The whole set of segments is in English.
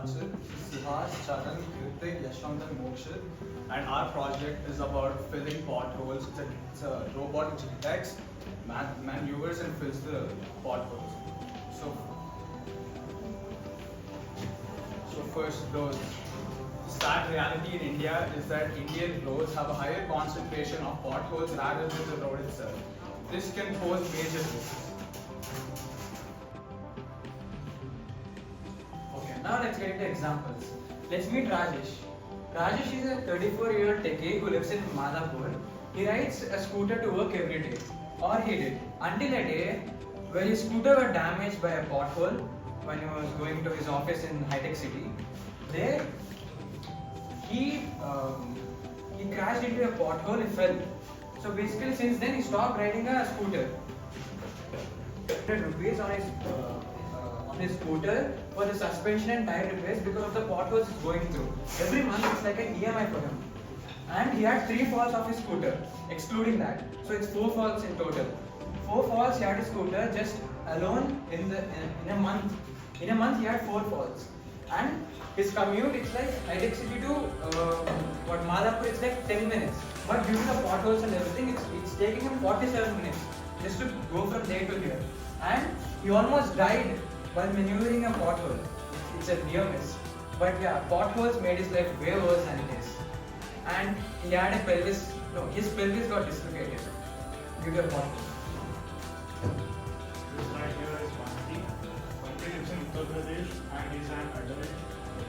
Archit, Suhas, Charan, Kritik, Yashwant and Mokshit, and our project is about filling potholes. It's a robot which detects, maneuvers and fills the potholes. So, first, the sad reality in India is that Indian roads have a higher concentration of potholes rather than the road itself. This can pose major risks. Okay, now let's get into examples. Let's meet Rajesh. Rajesh is a 34-year-old techie who lives in Madhapur. He rides a scooter to work every day, or he did, until a day where his scooter was damaged by a pothole when he was going to his office in High-Tech City. There, he crashed into a pothole and fell. So basically, since then he stopped riding a scooter. ₹100 on his scooter for the suspension and tire repairs because of the potholes he's going through. Every month it's like an EMI for him. And he had 3 falls off his scooter, excluding that. So it's 4 falls in total. 4 falls he had his scooter just alone in a month. In a month he had 4 falls. And his commute, it's like High-Tech City to Madhapur, it's like 10 minutes. But due to the potholes and everything, it's taking him 47 minutes just to go from there to here. And he almost died while maneuvering a pothole. It's a near miss. But yeah, potholes made his life way worse than it is. And he had his pelvis got dislocated due to a pothole. This guy here is Banti. Banti lives in Uttar Pradesh and he's an adult.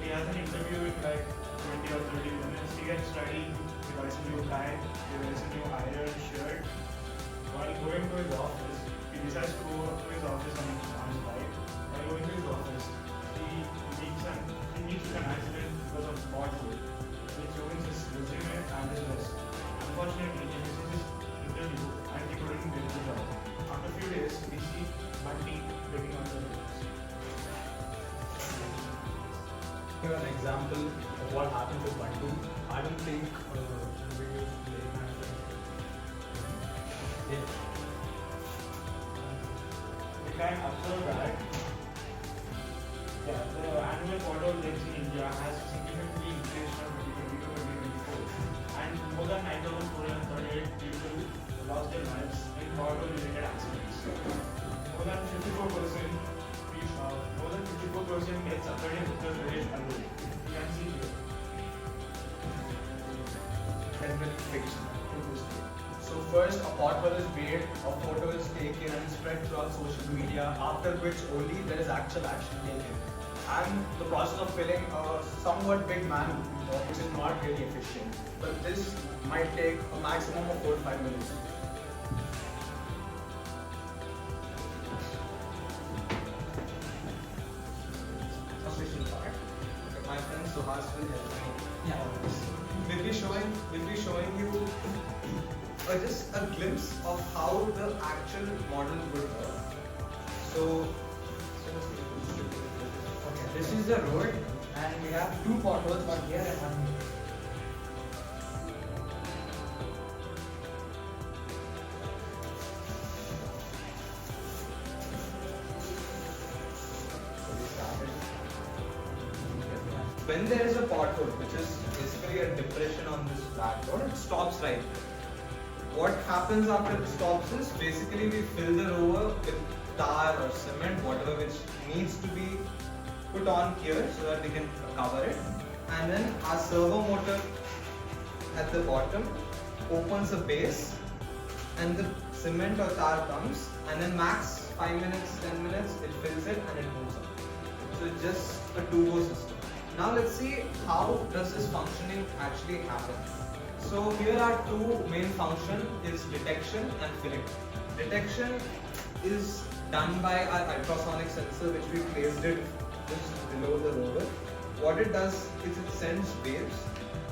He has an interview in like 20 or 30 minutes. He gets ready, he buys a new tie, he wears a new iron shirt. While going to his office, he decides to go to his office on his bike. While going to his office, he meets with an accident because of pothole, which ruins his resume and his list. Unfortunately, he misses his interview and he couldn't get the job. After a few days, we see Bunty begging on the roads. Here an example of what happened to Bantu. I don't think the video is playing actually. Yeah. We can observe that the annual pothole deaths in India has significantly increased from 2020 to 2024, and more than 9,438 people lost their lives in pothole-related accidents. More than 54% gets occurred in Uttar Pradesh alone. You can see here. So first, a pothole is made, a photo is taken and spread throughout social media, after which only there is actual action taken. And the process of filling a somewhat big man, which is not really efficient. But this might take a maximum of 4 to 5 minutes. Official part. Okay, my friend Suhas will help me. Yeah. We'll be showing you just a glimpse of how the actual model would work. So Okay, this is the road and we have 2 potholes, one here and one here. when there is a pothole, which is basically a depression on this flat road, it stops right there. What happens after it stops is basically we fill the rover with tar or cement, whatever which needs to be put on here so that we can cover it. And then our servo motor at the bottom opens a base and the cement or tar comes, and then max 5 minutes, 10 minutes, it fills it and it moves on. So it's just a turbo system. Now let's see how does this functioning actually happen. So here are 2 main functions, is detection and filling. Detection is done by our ultrasonic sensor, which we placed it just below the rover. What it does is it sends waves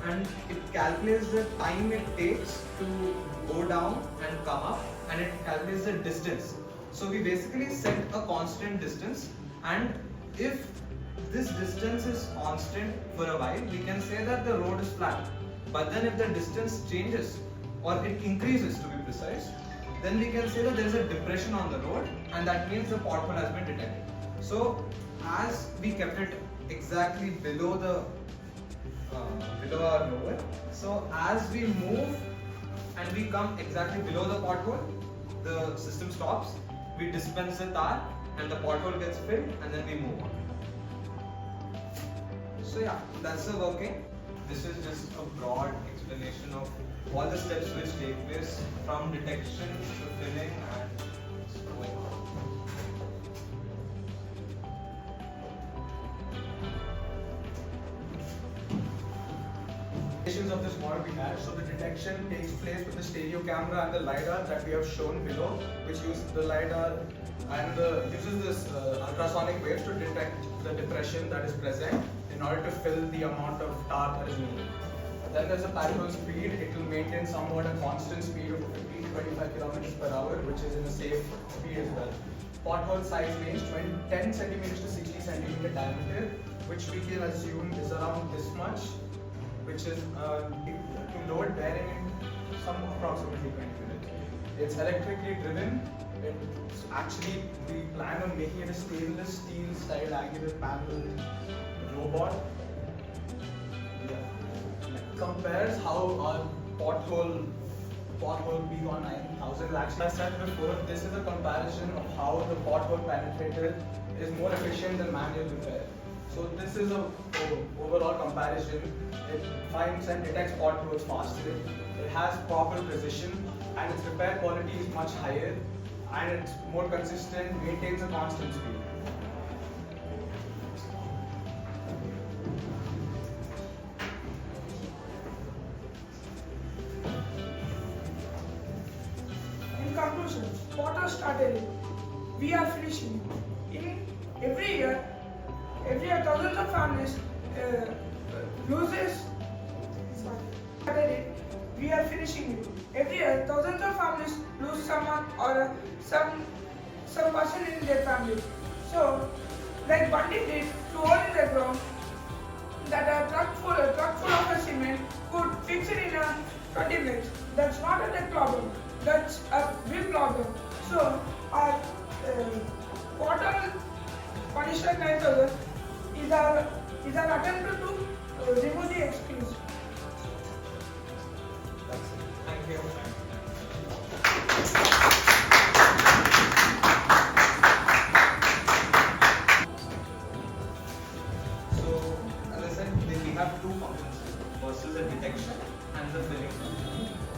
and it calculates the time it takes to go down and come up, and it calculates the distance. So we basically set a constant distance, and if this distance is constant for a while, we can say that the road is flat. But then if the distance changes or it increases, to be precise, then we can say that there is a depression on the road, and that means the pothole has been detected. So as we kept it exactly below the below our rover. So as we move and we come exactly below the pothole, the system stops. We dispense the tar and the pothole gets filled, and then we move on. So yeah, that's the working. This is just a broad explanation of all the steps which take place from detection to filling and going on. Of this model we had. So the detection takes place with the stereo camera and the lidar that we have shown below, which uses the lidar and uses this ultrasonic waves to detect the depression that is present in order to fill the amount of tar that is needed. Then there's a parallel speed. It will maintain somewhat a constant speed of 15 to 25 kilometers per hour, which is in a safe speed as well. Pothole size range 10 centimeters to 60 centimeter diameter, which we can assume is around this much, which is to load bearing in some approximately 20 minutes. It's electrically driven. It's actually, we plan on making it a stainless steel style angular panel robot. Compares how our pothole P1 9000 actually. As I said before, this is a comparison of how the pothole penetrator is more efficient than manual repair. So this is a overall comparison. It finds and detects potholes faster. It has proper precision, and its repair quality is much higher, and it's more consistent, maintains a constant speed. In conclusion, Pothole started it. We are finishing it. In every year thousands of families loses. Started it. We are finishing it. Every year, thousands of families lose someone or some person in their family. So, like Bandit did to hold in the ground, that a truck full of a cement could fix it in 20 minutes. That's not a tech problem. That's a big problem. So, our Pothole Punisher 9000 is our attempt to remove the excuse. Thank you. So, as I said, we have two functions. First is the detection and the filling.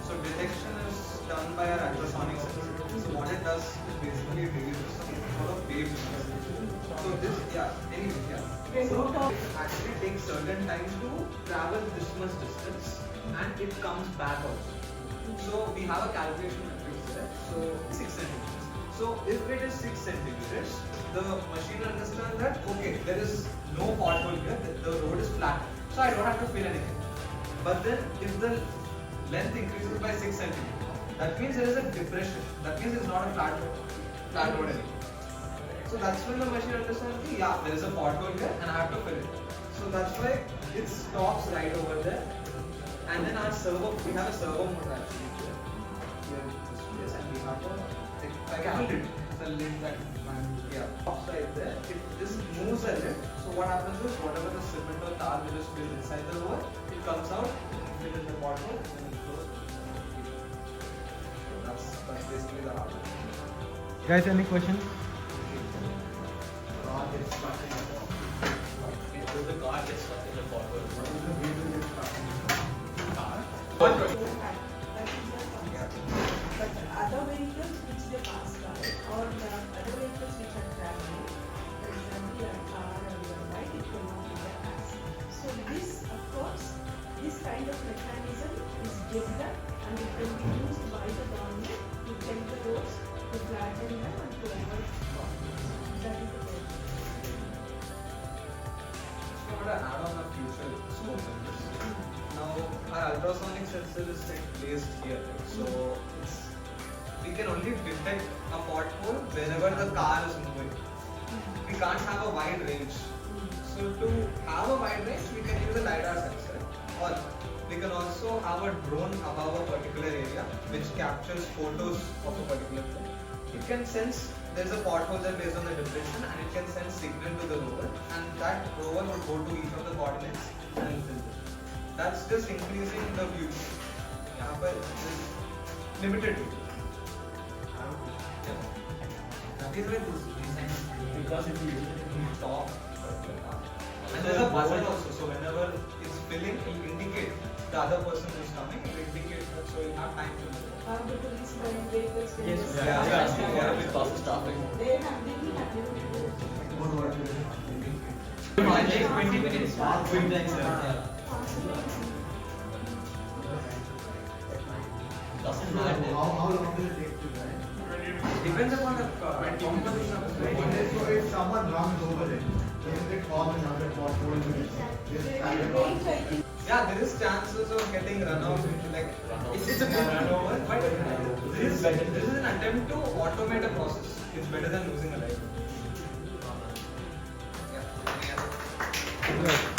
So, detection is done by our ultrasonic sensor. So, what it does is basically releases some sort of waves. So, this, So, it actually takes certain time to travel this much distance, and it comes back also. So we have a calculation matrix there. So 6 centimeters. So if it is 6 centimeters, the machine understands that okay, there is no pothole here, the road is flat, so I don't have to fill anything. But then if the length increases by 6 centimeters, that means there is a depression. That means it's not a flat road anymore. So that's when the machine understands, yeah, there is a pothole here and I have to fill it. So that's why it stops right over there. And then our servo, we have a servo motor actually here, yes, and we have a lid, the lid that stops right there. It just moves a lid. So what happens is whatever the cement or tar which is filled inside the rover, it comes out, fill in the pothole, and then it goes. So that's basically the hardware. Guys, any questions? Does the car get stuck in the pothole? But other vehicles which they pass by, or the other vehicles which are traveling, for example, your car or your bike, it will not be the pass. So this, of course, this kind of mechanism is developed and it can be used by the government to check the roads, to flatten them and to avoid problems. That is the purpose. It's not an add-on of future smoke sensors. Now our ultrasonic sensor is placed here, so we can only detect a pothole whenever the car is moving. We can't have a wide range. So to have a wide range, we can use a lidar sensor, or we can also have a drone above a particular area which captures photos of a particular thing. It can sense there's a pothole there based on the depression, and it can send signal to the rover, and that rover will go to each of the coordinates and fill it. That's just increasing the view. यहाँ पर is limited view. That is why this design is Because if you use it in Top. And there's a buzzer also, so whenever it's filling, it will indicate the other person who's coming, it will indicate that, so you have time to move. The police when vehicles when Yes, they yeah, stop, yeah, yeah, it causes traffic. they will have to do it. It takes 20 minutes. Quick time, sir. Doesn't matter. How long will it take to drive? Depends upon the composition of the vehicle. So if someone runs over it, doesn't it cause another for 4 minutes? This They standard will one. wait, I think. Yeah, there is chances of getting run out, like It's a good run over, but this is an attempt to automate a process. It's better than losing a life. Yeah. Yes.